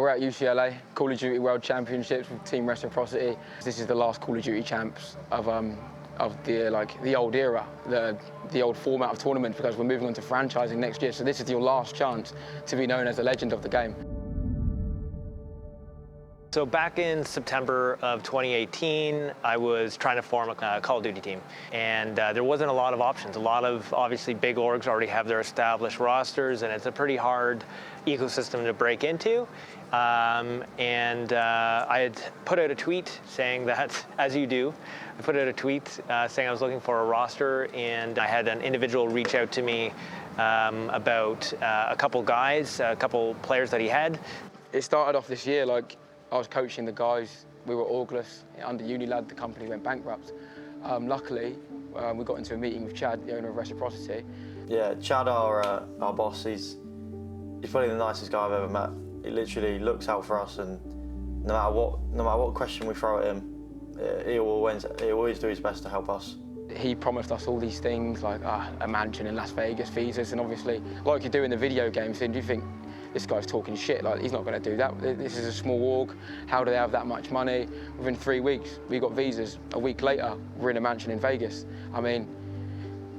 We're at UCLA, Call of Duty World Championships with Team Reciprocity. This is the last Call of Duty champs of the old era, the old format of tournaments, because we're moving on to franchising next year. So this is your last chance to be known as a legend of the game. So back in September of 2018, I was trying to form a Call of Duty team, and there wasn't a lot of options. A lot of, obviously, big orgs already have their established rosters, and it's a pretty hard ecosystem to break into. I had put out a tweet saying that, as you do, I put out a tweet saying I was looking for a roster, and I had an individual reach out to me about a couple guys, a couple players that he had. It started off this year like I was coaching the guys. We were orgless. Under Unilad, the company went bankrupt. Luckily, we got into a meeting with Chad, the owner of Reciprocity. Yeah, Chad, our boss, he's probably the nicest guy I've ever met. He literally looks out for us, and no matter what question we throw at him, he'll always do his best to help us. He promised us all these things like a mansion in Las Vegas, visas, and obviously, like you do in the video games, do you think this guy's talking shit? Like, he's not going to do that. This is a small org. How do they have that much money? Within 3 weeks, we got visas. A week later, we're in a mansion in Vegas. I mean,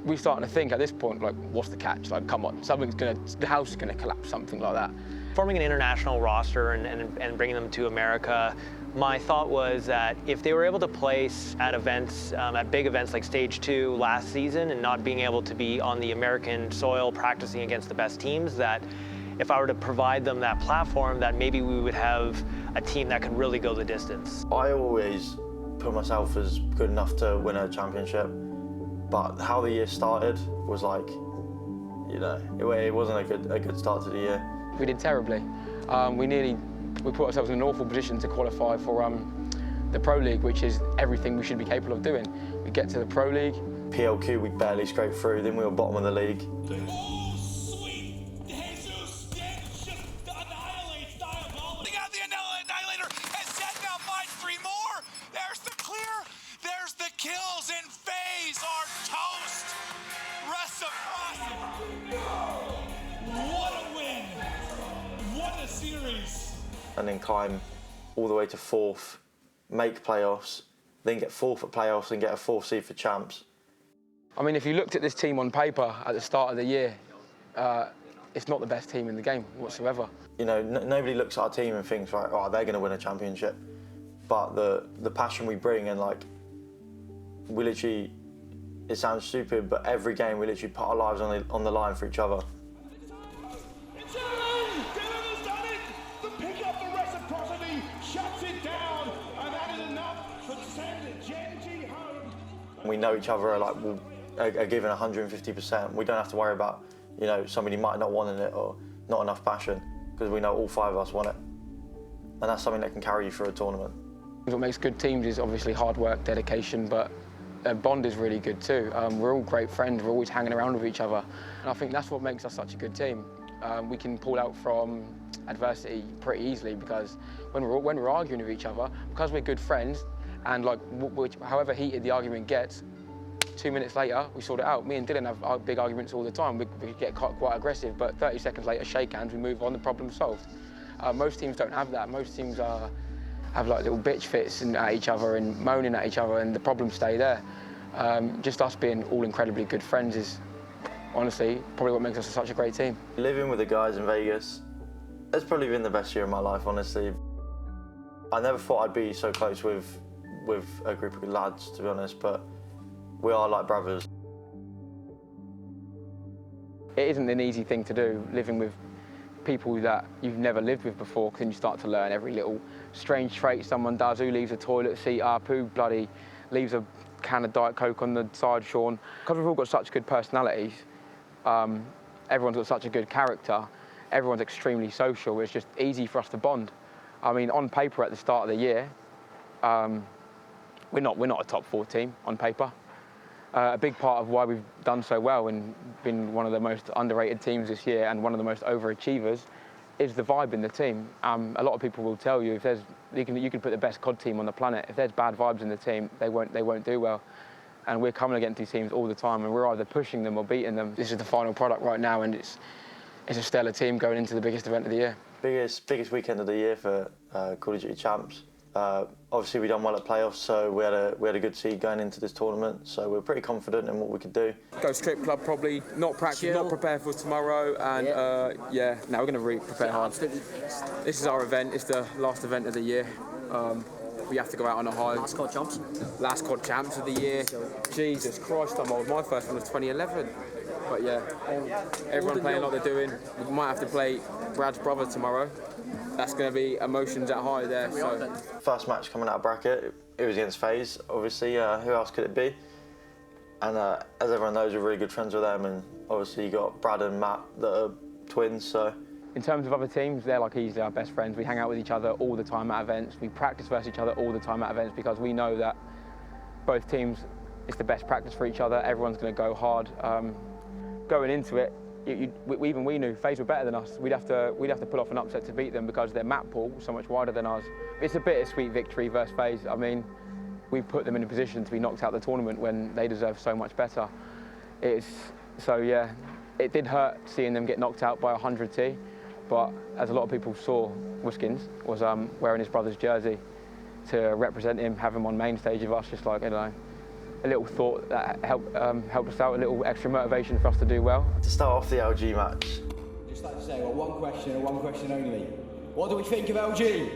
we're starting to think at this point, like, what's the catch? Like, come on, the house is going to collapse, something like that. Forming an international roster and bringing them to America, my thought was that if they were able to place at events, at big events like Stage 2 last season, and not being able to be on the American soil practicing against the best teams, that if I were to provide them that platform, that maybe we would have a team that could really go the distance. I always put myself as good enough to win a championship, but how the year started was like, you know, it wasn't a good start to the year. We did terribly. We put ourselves in an awful position to qualify for the Pro League, which is everything we should be capable of doing. We get to the Pro League. PLQ, we barely scraped through, then we were bottom of the league. Kills in phase are toast. Reciprocity. What a win. What a series. And then climb all the way to 4th, make playoffs, then get 4th at playoffs and get a 4th seed for champs. I mean, if you looked at this team on paper at the start of the year, it's not the best team in the game whatsoever. You know, nobody looks at our team and thinks, right, oh, they're going to win a championship. But the passion we bring, and like, we literally, it sounds stupid, but every game we literally put our lives on the line for each other. It's in! Dylan has done it! The pick up for Reciprocity shuts it down, and that is enough to send Gen G home. We know each other are giving 150%. We don't have to worry about, you know, somebody might not want it or not enough passion, because we know all 5 of us want it. And that's something that can carry you through a tournament. What makes good teams is obviously hard work, dedication, but bond is really good too. We're all great friends, we're always hanging around with each other. And I think that's what makes us such a good team. We can pull out from adversity pretty easily, because when we're arguing with each other, because we're good friends, and like however heated the argument gets, 2 minutes later, we sort it out. Me and Dylan have big arguments all the time. We get quite aggressive, but 30 seconds later, shake hands, we move on, the problem's solved. Most teams don't have that. Most teams have like little bitch fits at each other and moaning at each other, and the problems stay there. Just us being all incredibly good friends is honestly probably what makes us such a great team. Living with the guys in Vegas, it's probably been the best year of my life, honestly. I never thought I'd be so close with a group of lads, to be honest, but we are like brothers. It isn't an easy thing to do, living with people that you've never lived with before, because then you start to learn every little strange trait someone does. Who leaves a toilet seat up, who bloody leaves a can of Diet Coke on the side, Sean. Because we've all got such good personalities, everyone's got such a good character, everyone's extremely social, it's just easy for us to bond. I mean, on paper at the start of the year, we're not a top 4 team on paper. A big part of why we've done so well and been one of the most underrated teams this year and one of the most overachievers is the vibe in the team. A lot of people will tell you, you can put the best COD team on the planet. If there's bad vibes in the team, they won't do well. And we're coming against these teams all the time, and we're either pushing them or beating them. This is the final product right now, and it's a stellar team going into the biggest event of the year. Biggest weekend of the year for Call of Duty Champs. Obviously, we done well at playoffs, so we had a good seed going into this tournament. So we're pretty confident in what we could do. Go strip club probably, not practice, not prepare for tomorrow, and now we're going to really prepare hard. This is our event. It's the last event of the year. We have to go out on a high. Last COD champs. Last COD champs of the year. Jesus Christ, I'm old. My first one was 2011. But yeah, everyone playing like they're doing. We might have to play Brad's brother tomorrow. That's going to be emotions at high there. So. First match coming out of bracket, it was against FaZe, obviously. Who else could it be? And as everyone knows, we're really good friends with them. And obviously you got Brad and Matt that are twins, so. In terms of other teams, they're like easily our best friends. We hang out with each other all the time at events. We practice versus each other all the time at events because we know that both teams, it's the best practice for each other. Everyone's going to go hard. Going into it, even we knew FaZe were better than us. We'd have to pull off an upset to beat them because their map pool was so much wider than ours. It's a bittersweet victory versus FaZe. I mean, we put them in a position to be knocked out of the tournament when they deserve so much better. So yeah, it did hurt seeing them get knocked out by 100T. But as a lot of people saw, Wiskins was wearing his brother's jersey to represent him, have him on main stage of us, just like, you know, a little thought that helped us out, a little extra motivation for us to do well. To start off the LG match. Just like to say, well, one question and one question only. What do we think of LG?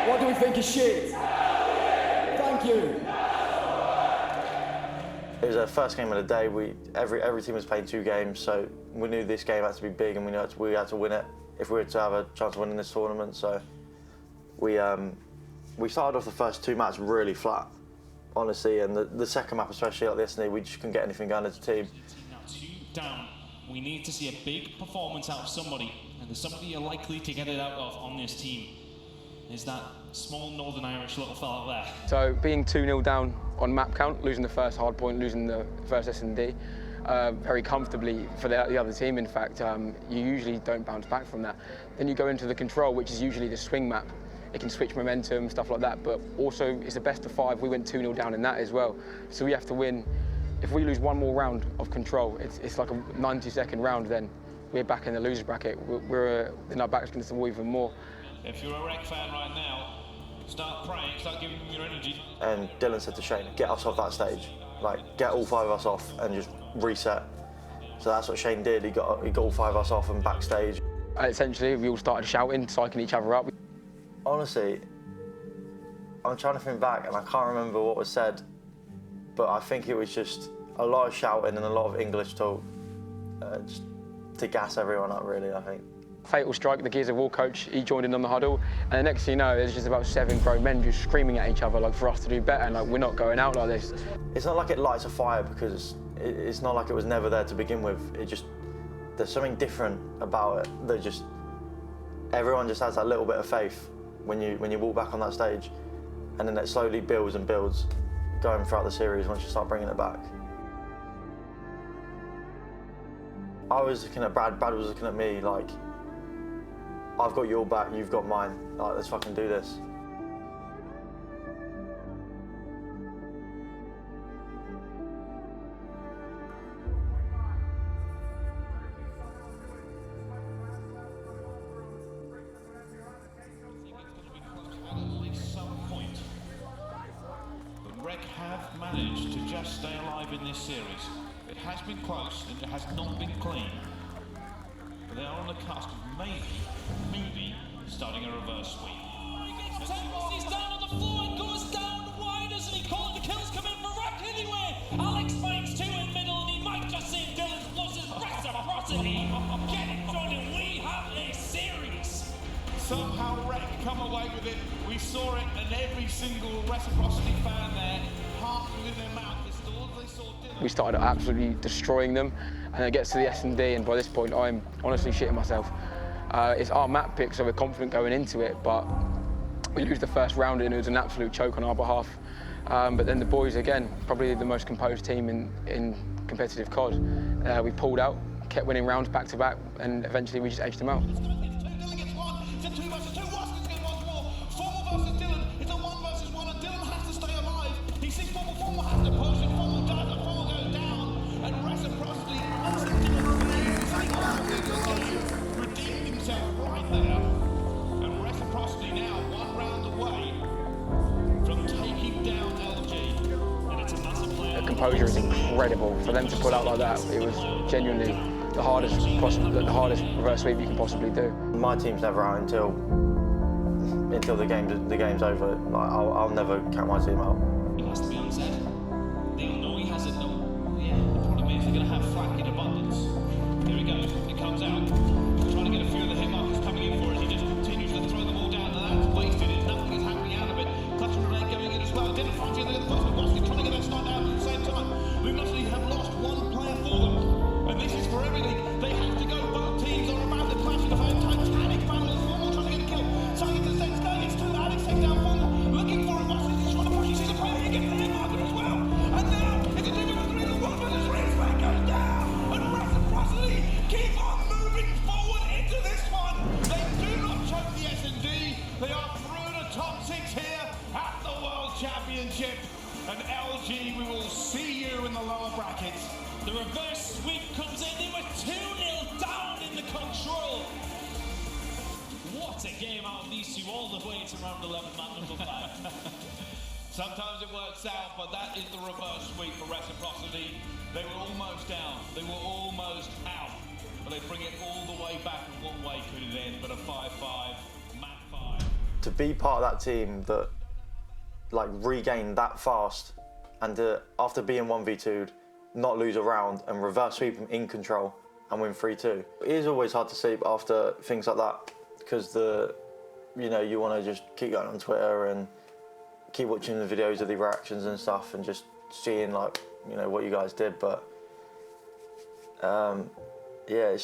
What do we think of shit? Thank you. It was our first game of the day. Every team was playing 2 games, so we knew this game had to be big and we knew we had to win it if we were to have a chance of winning this tournament. So we started off the first 2 matches really flat, honestly, and the second map, especially like this, we just couldn't get anything going as a team. Now 2 down. We need to see a big performance out of somebody, and there's somebody you're likely to get it out of on this team. Is that small Northern Irish little fella there. So being 2-0 down on map count, losing the first hard point, losing the first S&D, very comfortably for the other team, in fact, you usually don't bounce back from that. Then you go into the control, which is usually the swing map. It can switch momentum, stuff like that, but also it's a best of 5. We went 2-0 down in that as well. So we have to win. If we lose one more round of control, it's like a 90-second round, then we're back in the loser bracket. Then our back's against the wall even more. If you're a Rec fan right now, start praying, start giving them your energy. And Dylan said to Shane, get us off that stage. Like, get all 5 of us off and just reset. So that's what Shane did. He got all 5 of us off and backstage. Essentially, we all started shouting, psyching each other up. Honestly, I'm trying to think back and I can't remember what was said, but I think it was just a lot of shouting and a lot of English talk, just to gas everyone up, really, I think. Fatal Strike, the Gears of War coach, he joined in on the huddle, and the next thing you know, there's just about 7 grown men just screaming at each other, like, for us to do better, and like, we're not going out like this. It's not like it lights a fire because it's not like it was never there to begin with. There's something different about it that just, everyone just has that little bit of faith when you walk back on that stage, and then it slowly builds and builds going throughout the series once you start bringing it back. I was looking at Brad was looking at me like, I've got your back, you've got mine, like, let's fucking do this. Rec have managed to just stay alive in this series. It has been close and it has not been clean. But they are on the cusp of maybe starting a reverse sweep. He's down on the floor and goes down wide, doesn't he? Calling the kills come in for Rec anyway. Alex finds 2 in middle and he might just save Dylan's losses. Reciprocity. Get it done and we have a series. Somehow Rec come away with it. We saw it, and every single Reciprocity fan there, heart in their mouth as to all they saw Dylan. We started absolutely destroying them, and it gets to the S&D, and by this point, I'm honestly shitting myself. It's our map pick, so we're confident going into it, but we lose the first round, and it was an absolute choke on our behalf. But then the boys, again, probably the most composed team in competitive COD. We pulled out, kept winning rounds back to back, and eventually we just edged them out. Dylan gets 1, it's a 2 versus 2, Waskins gets 1 more. Formal versus Dylan, it's a 1 versus 1, and Dylan has to stay alive. He sees Formal has to push, and Formal does, and Formal goes down, and Reciprocity redeemed himself right there. composure is incredible. For them to pull out like that, it was genuinely the hardest reverse sweep you can possibly do. My team's never out until the game's over. Like, I'll never count my team out. It has to be unsaid. They'll know he has it though. Yeah, the problem is they're going to have flack in abundance. Here he goes, it comes out. Trying to get a few of the hit markers coming in for it. He just continues to throw the ball down, and that's wasted it. Nothing is happening out of it. Clutch and Renee going in as well. Didn't find you there the first one. Boston trying to get that start out at the same time. Luminosity have lost one player for them. And this is for everything. They have to go. Both teams are about to clash in a titanic battle. Formal trying to get a kill. Target the Zed's going. It's to Alex takes down Formal. Looking for him. Boston is trying to push. He sees a player. He gets the hit marker as well. And now it's a 2-3-1, but his race back goes down. And Reciprocity keep on moving forward into this one. They do not choke the S&D. They are through the top 6 here at the World Championship. And LG, we will see you in the lower brackets. The reverse sweep comes in. They were 2-0 down in the control. What a game out of these two, all the way to round 11, man number 5. Sometimes it works out, but that is the reverse sweep for Reciprocity. They were almost down. They were almost out. But they bring it all the way back. And what way could it end but a 5-5, mat 5. To be part of that team that like regained that fast, and after being 1v2'd, not lose a round and reverse sweep them in control and win 3-2. It is always hard to sleep after things like that, because you want to just keep going on Twitter and keep watching the videos of the reactions and stuff and just seeing what you guys did. But yeah,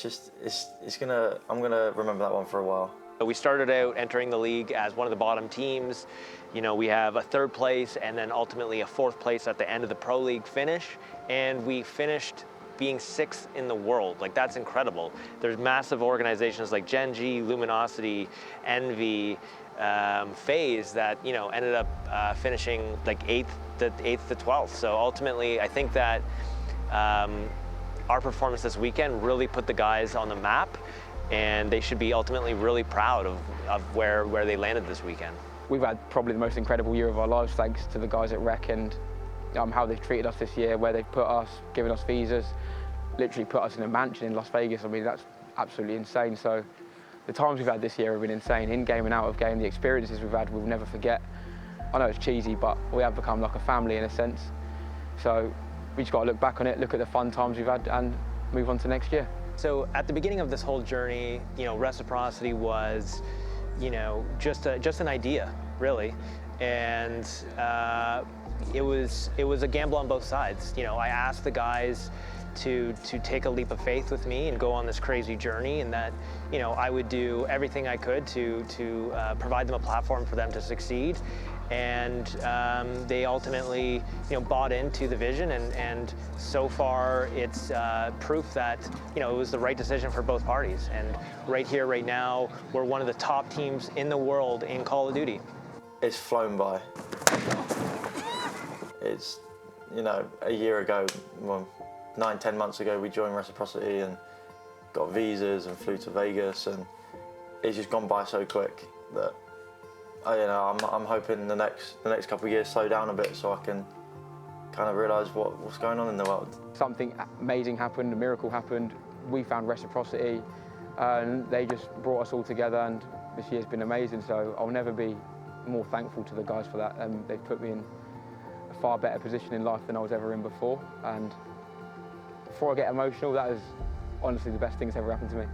I'm gonna remember that one for a while. We started out entering the league as one of the bottom teams. We have a 3rd place and then ultimately a 4th place at the end of the Pro League finish. And we finished being 6th in the world. Like, that's incredible. There's massive organizations like Gen G, Luminosity, Envy, FaZe that, ended up finishing like 8th to 12th. So ultimately, I think that our performance this weekend really put the guys on the map, and they should be ultimately really proud of where they landed this weekend. We've had probably the most incredible year of our lives, thanks to the guys at Rec and how they've treated us this year, where they've put us, given us visas, literally put us in a mansion in Las Vegas. I mean, that's absolutely insane. So the times we've had this year have been insane, in-game and out of game. The experiences we've had, we'll never forget. I know it's cheesy, but we have become like a family in a sense. So we just got to look back on it, look at the fun times we've had, and move on to next year. So at the beginning of this whole journey, Reciprocity was, just an idea, really, and it was a gamble on both sides. I asked the guys to take a leap of faith with me and go on this crazy journey, and that I would do everything I could to provide them a platform for them to succeed. And they ultimately bought into the vision, and so far it's proof that it was the right decision for both parties. And right here, right now, we're one of the top teams in the world in Call of Duty. It's flown by. It's a year ago, 9-10 months ago, we joined Reciprocity and got visas and flew to Vegas, and it's just gone by so quick that I'm hoping the next couple of years slow down a bit so I can kind of realise what's going on in the world. Something amazing happened, a miracle happened. We found Reciprocity, and they just brought us all together, and this year's been amazing. So I'll never be more thankful to the guys for that. They've put me in a far better position in life than I was ever in before. And before I get emotional, that is honestly the best thing that's ever happened to me.